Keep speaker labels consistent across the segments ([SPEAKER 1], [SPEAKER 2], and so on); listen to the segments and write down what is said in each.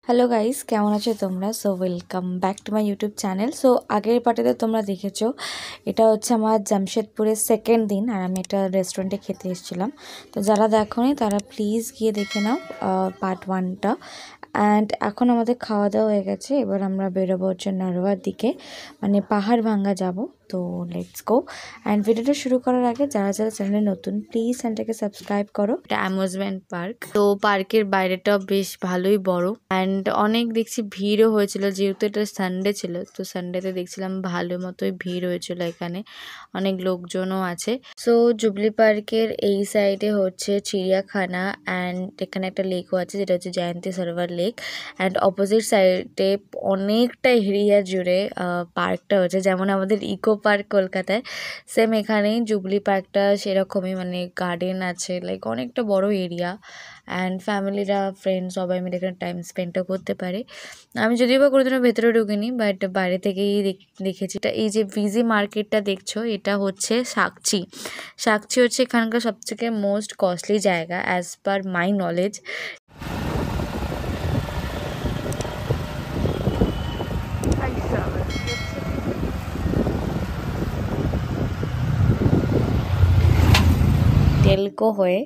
[SPEAKER 1] Hello guys, কেমন আছো তোমরা? So welcome back to my YouTube channel. So আগের পার্টিতে তোমরা দেখেছো এটা হচ্ছে আমার জামশেদপুরের সেকেন্ড দিন, আর আমি একটা রেস্টুরেন্টে খেতে এসেছিলাম। তো যারা দেখোনি তারা প্লিজ গিয়ে দেখে নাও পার্ট 1টা। অ্যান্ড এখন আমাদের খাওয়া দাওয়া হয়ে গেছে, এবার আমরা বেরোবো হচ্ছে নারওয়ার দিকে, মানে পাহাড় ভাঙ্গা যাব। তো লেটস গো। অ্যান্ড ভিডিওটা শুরু করার আগে যারা যারা চ্যানেলে নতুন, প্লিজ চ্যানেলটাকে সাবস্ক্রাইব করো। এটা অ্যামিউজমেন্ট পার্ক, তো পার্কের বাইরেটাও বেশ ভালোই বড়। অ্যান্ড অনেক দেখছি ভিড়ও হয়েছিল, যেহেতু এটা সানডে ছিল, তো সানডেতে দেখছিলাম ভালো মতোই ভিড় হয়েছিল, এখানে অনেক লোকজনও আছে। সো জুবলি পার্কের এই সাইডে হচ্ছে চিড়িয়াখানা, অ্যান্ড এখানে একটা লেকও আছে যেটা হচ্ছে জয়ন্তী সরোবর লেক। অ্যান্ড অপোজিট সাইডে অনেকটা এরিয়া জুড়ে পার্কটা হচ্ছে, যেমন আমাদের ইকো পার্ক কলকাতায়, সেম এখানেই জুবলি পার্কটা সেরকমই, মানে গার্ডেন আছে, লাইক অনেকটা বড় এরিয়া। অ্যান্ড ফ্যামিলিরা ফ্রেন্ড সবাই মিলে এখানে টাইম স্পেন্ডও করতে পারে। আমি যদিও বা কোনোদিনও ভেতরে ঢুকিনি, বাট বাইরে থেকেই দেখেছি। এটা এই যে ভিজি মার্কেটটা দেখছো, এটা হচ্ছে সাকচি। সাকচি হচ্ছে এখানকার সবথেকে মোস্ট কস্টলি জায়গা as per my knowledge. Telco হয়ে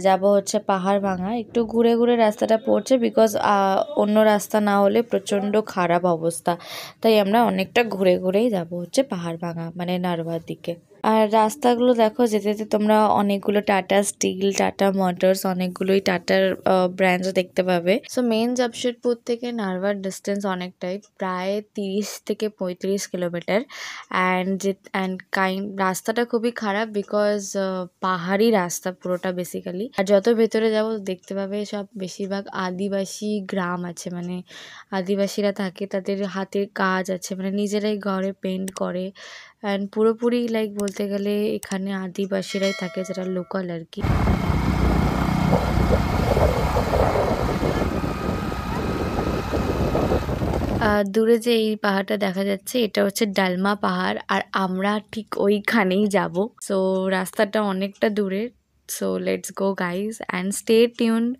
[SPEAKER 1] যাব হচ্ছে পাহাড় ভাঙা। একটু ঘুরে ঘুরে রাস্তাটা পড়ছে, বিকজ অন্য রাস্তা না হলে প্রচণ্ড খারাপ অবস্থা, তাই আমরা অনেকটা ঘুরে ঘুরেই যাব হচ্ছে পাহাড় ভাঙা, মানে নারওয়ার দিকে। আর রাস্তাগুলো দেখো, যেতে যেতে তোমরা অনেকগুলো টাটা স্টিল, টাটা মোটরস, অনেকগুলোই টাটার ব্র্যান্ডস দেখতে পাবে। সো মেন জামশেদপুর থেকে নারওয়ার ডিস্টেন্স অনেকটাই, প্রায় 30 থেকে 35 কিলোমিটার। রাস্তাটা খুবই খারাপ, বিকজ পাহাড়ি রাস্তা পুরোটা বেসিক্যালি। আর যত ভেতরে যাবো দেখতে পাবে সব বেশিরভাগ আদিবাসী গ্রাম আছে, মানে আদিবাসীরা থাকে, তাদের হাতের কাজ আছে, মানে নিজেরাই ঘরে পেন্ট করে। অ্যান্ড পুরোপুরি লাইক বলতে গেলে এখানে আদিবাসীরাই থাকে, যারা লোকাল আর কি। দূরে যে এই পাহাড়টা দেখা যাচ্ছে, এটা হচ্ছে ডালমা পাহাড়, আর আমরা ঠিক ওইখানেই যাব। সো রাস্তাটা অনেকটা দূরে। So let's go guys and stay tuned.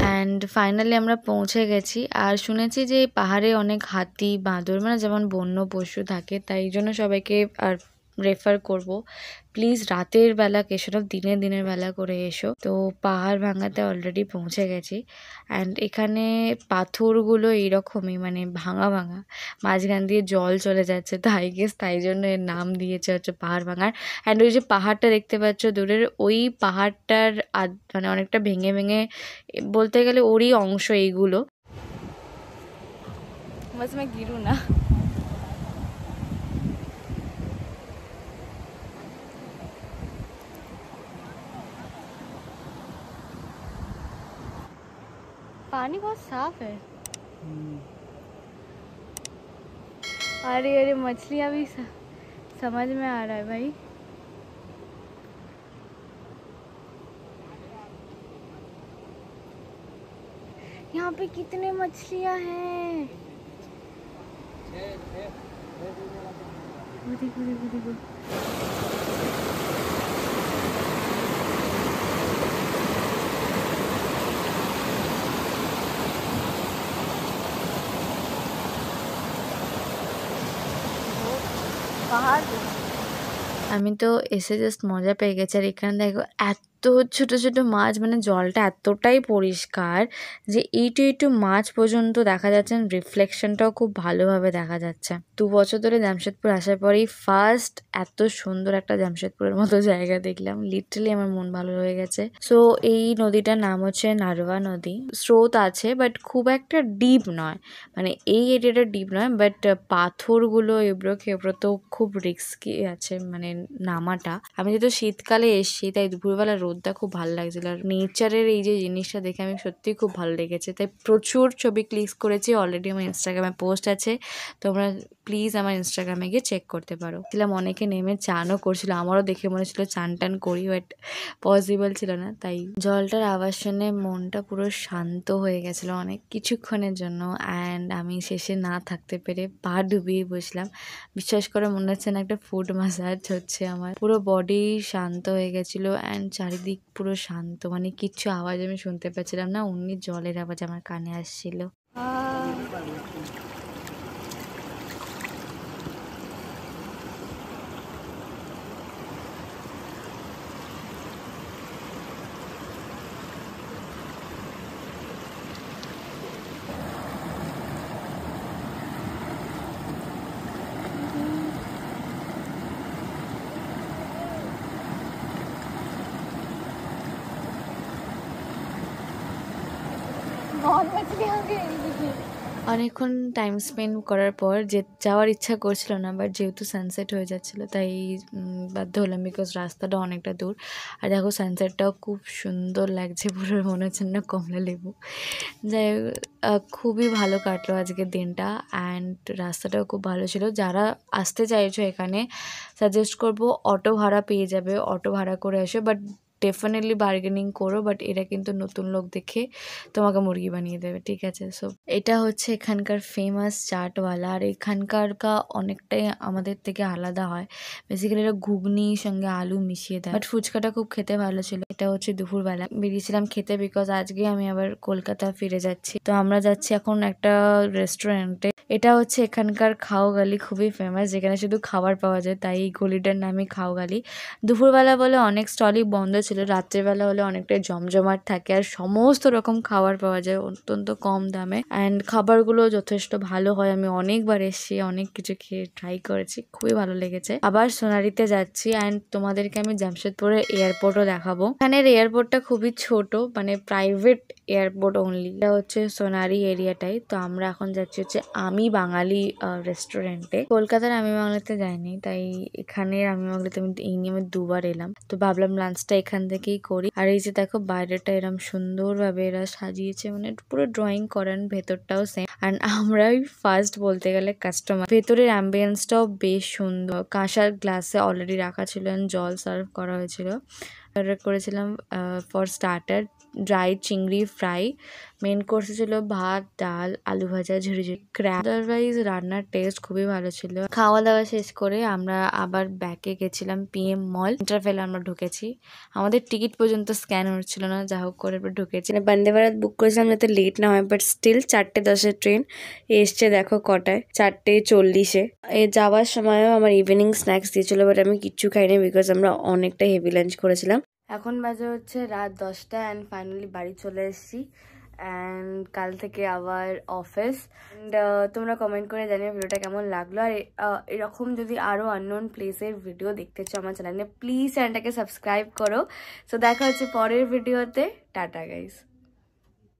[SPEAKER 1] And finally আমরা পৌঁছে গেছি। আর শুনেছি যে এই পাহাড়ে অনেক হাতি, বাঁদর, মানে যেমন বন্য পশু থাকে, তাই জন্য সবাইকে আর রেফার করব, প্লিজ রাতের বেলা এসো না, দিনের বেলা করে এসো। তো পাহাড় ভাঙাতে অলরেডি পৌঁছে গেছি। অ্যান্ড এখানে পাথরগুলো এইরকমই, মানে ভাঙা ভাঙা, মাঝখান দিয়ে জল চলে যাচ্ছে, তাই গেস তাই জন্য এর নাম দিয়েছে হচ্ছে পাহাড় ভাঙার। অ্যান্ড ওই যে পাহাড়টা দেখতে পাচ্ছ দূরের, ওই পাহাড়টার মানে অনেকটা ভেঙে ভেঙে বলতে গেলে ওরই অংশ এইগুলো। बस मैं गिरूँ ना। पानी बहुत साफ है। अरे अरे मछलियाँ भी समझ में आ रहा है भाई। यहाँ पे कितने मछलियाँ हैं। देखो देखो देखो। আমি তো এসে জাস্ট মজা পেয়ে গেছি। আর এখানে দেখো এত ছোট ছোট মাছ, মানে জলটা এতটাই পরিষ্কার যে এইটু এইটু মাছ পর্যন্ত দেখা যাচ্ছে, রিফ্লেকশনটাও খুব ভালোভাবে দেখা যাচ্ছে। 2 বছর ধরে জামশেদপুর আসার পরেই ফার্স্ট এত সুন্দর একটা জামশেদপুরের মতো জায়গা দেখলাম, লিটারালি আমার মন ভালো হয়ে গেছে। সো এই নদীটার নাম হচ্ছে নারওয়া নদী। স্রোত আছে বাট খুব একটা ডিপ নয়, মানে এই এরিয়াটা ডিপ নয়, বাট পাথরগুলো এবড়ো খেবড়ো, তো খুব রিস্কি আছে মানে নামাটা। আমি যেহেতু শীতকালে এসছি, তাই দুপুরবেলা রোদ রোদটা খুব ভালো লাগছিল। আর নেচারের এই যে জিনিসটা দেখে আমি সত্যিই খুব ভালো লেগেছে, তাই প্রচুর ছবি ক্লিক করেছি। অলরেডি আমার ইনস্টাগ্রামে পোস্ট আছে, তোমরা প্লিজ আমার ইনস্টাগ্রামে গিয়ে চেক করতে পারো। ছিলাম অনেকে নেমে চানও করছিল, আমারও দেখে মনে ছিল চান টান করি, বাট পসিবল ছিল না। তাই জলটার আওয়াজ শুনে মনটা পুরো শান্ত হয়ে গেছিলো অনেক কিছুক্ষণের জন্য। অ্যান্ড আমি শেষে না থাকতে পেরে পা ডুবিয়ে বসলাম। বিশ্বাস করে মনে হচ্ছে না একটা ফুড ম্যাসাজ হচ্ছে আমার। পুরো বডি শান্ত হয়ে গেছিলো অ্যান্ড চারিদিক পুরো শান্ত, মানে কিচ্ছু আওয়াজ আমি শুনতে পাচ্ছিলাম না, অমনি জলের আওয়াজ আমার কানে আসছিল। অনেকক্ষণ টাইম স্পেন্ড করার পর যাওয়ার ইচ্ছা করছিল না, বাট যেহেতু সানসেট হয়ে যাচ্ছিলো তাই বাধ্য হলাম, বিকজ রাস্তাটা অনেকটা দূর। আর দেখো সানসেটটাও খুব সুন্দর লাগছে, পুরো মনে হচ্ছে না কমলা লেবু। যাই হোক, খুবই ভালো কাটলো আজকের দিনটা অ্যান্ড রাস্তাটাও খুব ভালো ছিল। যারা আসতে চাইছো এখানে সাজেস্ট করবো অটো ভাড়া পেয়ে যাবে, অটো ভাড়া করে এসো, বাট ডেফিনেটলি বার্গেনিং করো, বাট এরা কিন্তু নতুন লোক দেখে তোমাকে মুরগি বানিয়ে দেবে, ঠিক আছে। সো এটা হচ্ছে এখানকার ফেমাস চাটওয়ালা, আর এখানকার অনেকটাই আমাদের থেকে আলাদা হয়। বেসিক্যালি এটা ঘুগনির সঙ্গে আলু মিশিয়ে দেয়, বাট ফুচকাটা খুব খেতে ভালো ছিল। এটা হচ্ছে দুপুরবেলা বেরিয়েছিলাম খেতে, বিকজ আজকে আমি আবার কলকাতা ফিরে যাচ্ছি। তো আমরা যাচ্ছি এখন একটা রেস্টুরেন্টে, এটা হচ্ছে এখানকার খাও গালি, খুবই ফেমাস, যেখানে শুধু খাবার পাওয়া যায়, তাই এই গলিটার নামই খাও গালি। দুপুরবেলা বলে অনেক স্টলই বন্ধ ছিল, রাত্রেবেলা হলে অনেকটাই জমজমাট থাকে আর সমস্ত রকম খাবার পাওয়া যায় অত্যন্ত কম দামে। অ্যান্ড খাবারগুলো যথেষ্ট ভালো হয়, আমি অনেকবার এসেছি, অনেক কিছু খেয়ে ট্রাই করেছি, খুবই ভালো লেগেছে। আবার সোনারিতে যাচ্ছি অ্যান্ড তোমাদেরকে আমি জামশেদপুরের এয়ারপোর্টও দেখাবো। এখানের এয়ারপোর্টটা খুবই ছোট, মানে প্রাইভেট এয়ারপোর্ট অনলি। এটা হচ্ছে সোনারি এরিয়াটাই। তো আমরা এখন যাচ্ছি হচ্ছে আমি বাঙালি রেস্টুরেন্টে। কলকাতার আমি বাঙালিতে যাইনি, তাই এখানের আমি বাঙালিতে আমি এই নিয়ে আমি দুবার এলাম। তো ভাবলাম লাঞ্চটা এখান থেকেই করি। আর এই যে দেখো বাইরেটা এরম সুন্দরভাবে এরা সাজিয়েছে, মানে পুরো ড্রয়িং করেন, ভেতরটাও সেম। আর আমরাই ফার্স্ট বলতে গেলে কাস্টমার। ভেতরের অ্যাম্বিয়েন্সটাও বেশ সুন্দর, কাঁসার গ্লাসে অলরেডি রাখা ছিল, জল সার্ভ করা হয়েছিল। অর্ডার করেছিলাম ফর স্টার্টার ড্রাই চিংড়ি ফ্রাই, মেন কোর্সে ছিল ভাত, ডাল, আলু ভাজা, ঝুড়ি ক্র্যাব। আদারওয়াইজ রান্নার টেস্ট খুবই ভালো ছিল। খাওয়া দাওয়া শেষ করে আমরা আবার ব্যাকে গেছিলাম পিএম মল। ইন্টারভেলে আমরা ঢুকেছি, আমাদের টিকিট পর্যন্ত স্ক্যান হচ্ছিল না, যা হোক করে ঢুকেছি। বন্দে ভারত বুক করেছিলাম যাতে লেট না হয়, বাট স্টিল 4:10 ট্রেন এসছে, দেখো কটায়, 4:40। যাওয়ার সময়ও আমার ইভিনিং স্ন্যাক্স দিয়েছিল, বাট আমি কিচ্ছু খাইনি, বিকজ আমরা অনেকটা হেভি লাঞ্চ করেছিলাম। এখন বাজে হচ্ছে রাত 10টা অ্যান্ড ফাইনালি বাড়ি চলে এসেছি। অ্যান্ড কাল থেকে আবার অফিস। অ্যান্ড তোমরা কমেন্ট করে জানিও ভিডিওটা কেমন লাগলো। আর এরকম যদি আরও আননোন প্লেসের ভিডিও দেখতে চাও আমার চ্যানেলে, প্লিজ চ্যানেলটাকে সাবস্ক্রাইব করো। সো দেখা হচ্ছে পরের ভিডিওতে। Tata guys.